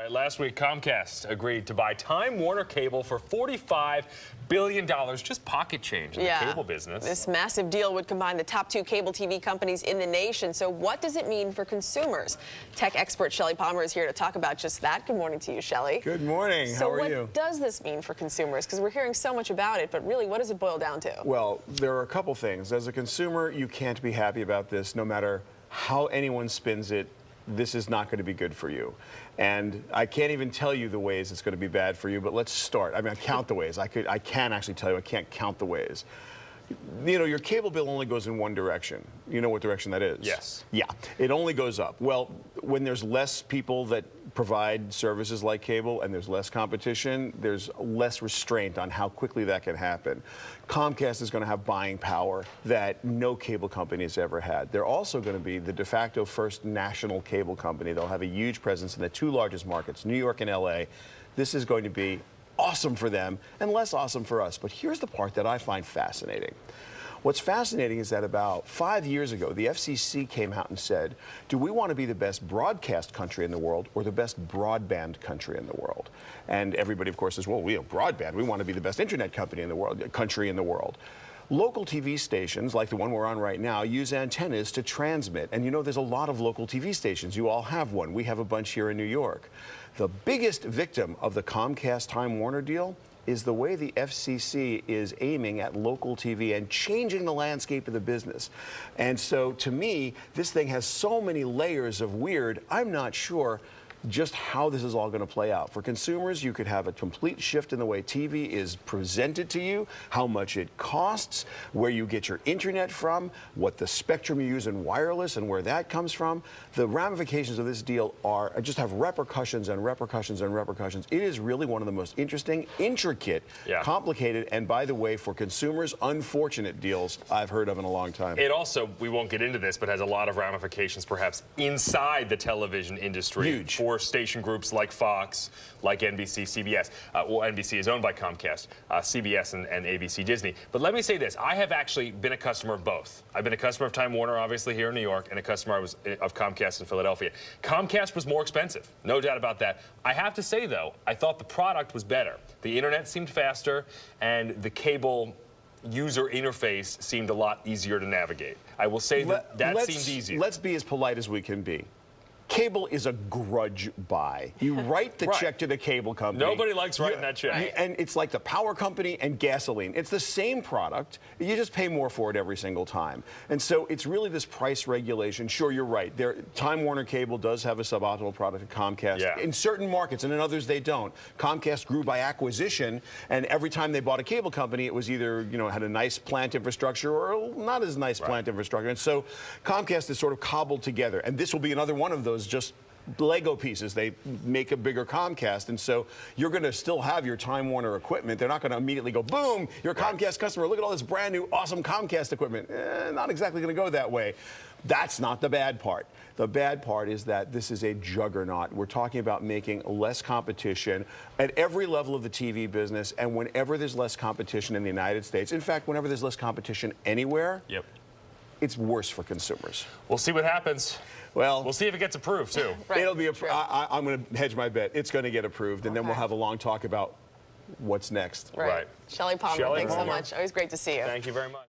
Right, last week, Comcast agreed to buy Time Warner Cable for $45 billion, just pocket change in the cable business. This massive deal would combine the top 2 cable TV companies in the nation. So what does it mean for consumers? Tech expert Shelly Palmer is here to talk about just that. Good morning to you, Shelly. Good morning. How are you? So what does this mean for consumers? Because we're hearing so much about it, but really, what does it boil down to? Well, there are a couple things. As a consumer, you can't be happy about this no matter how anyone spins it. This is not going to be good for you. And I can't even tell you the ways it's going to be bad for you, but let's start. I mean, I count the ways. I can actually tell you, I can't count the ways. You know, your cable bill only goes in one direction. You know what direction that is? Yes. Yeah, it only goes up. Well, when there's less people that provide services like cable and there's less competition, there's less restraint on how quickly that can happen. Comcast is going to have buying power that no cable company has ever had. They're also going to be the de facto first national cable company. They'll have a huge presence in the 2 largest markets, New York and LA. This is going to be awesome for them and less awesome for us. But here's the part that I find fascinating. What's fascinating is that about 5 years ago, the FCC came out and said, do we want to be the best broadcast country in the world or the best broadband country in the world? And everybody, of course, says, well, we have broadband. We want to be the best internet company in the world, country in the world. Local TV stations, like the one we're on right now, use antennas to transmit. And you know, there's a lot of local TV stations. You all have one. We have a bunch here in New York. The biggest victim of the Comcast Time Warner deal is the way the FCC is aiming at local TV and changing the landscape of the business. And so, to me, this thing has so many layers of weird, I'm not sure just how this is all going to play out. For consumers, you could have a complete shift in the way TV is presented to you, how much it costs, where you get your internet from, what the spectrum you use in wireless and where that comes from. The ramifications of this deal just have repercussions and repercussions and repercussions. It is really one of the most interesting, intricate, complicated, and by the way, for consumers, unfortunate deals I've heard of in a long time. It also, we won't get into this, but has a lot of ramifications perhaps inside the television industry. Huge. For station groups like Fox, like NBC, CBS. Well, NBC is owned by Comcast, CBS and ABC Disney. But let me say this, I have actually been a customer of both. I've been a customer of Time Warner, obviously, here in New York, and a customer of Comcast in Philadelphia. Comcast was more expensive, no doubt about that. I have to say, though, I thought the product was better. The internet seemed faster, and the cable user interface seemed a lot easier to navigate. I will say that seemed easier. Let's be as polite as we can be. Cable is a grudge buy. You write the check to the cable company. Nobody likes writing that check. And it's like the power company and gasoline. It's the same product. You just pay more for it every single time. And so it's really this price regulation. Sure, you're right. Time Warner Cable does have a suboptimal product at Comcast in certain markets, and in others they don't. Comcast grew by acquisition, and every time they bought a cable company, it was either, you know, had a nice plant infrastructure or not as nice plant infrastructure. And so Comcast is sort of cobbled together. And this will be another one of those just Lego pieces. They make a bigger Comcast, and so you're going to still have your Time Warner equipment. They're not going to immediately go, boom, you're a Comcast customer. Look at all this brand new, awesome Comcast equipment. Not exactly going to go that way. That's not the bad part. The bad part is that this is a juggernaut. We're talking about making less competition at every level of the TV business, and whenever there's less competition in the United States, in fact, whenever there's less competition anywhere, it's worse for consumers. We'll see what happens. Well, we'll see if it gets approved, too. It'll be I'm going to hedge my bet. It's going to get approved, and then we'll have a long talk about what's next. Shelly Palmer, thanks so much. Always great to see you. Thank you very much.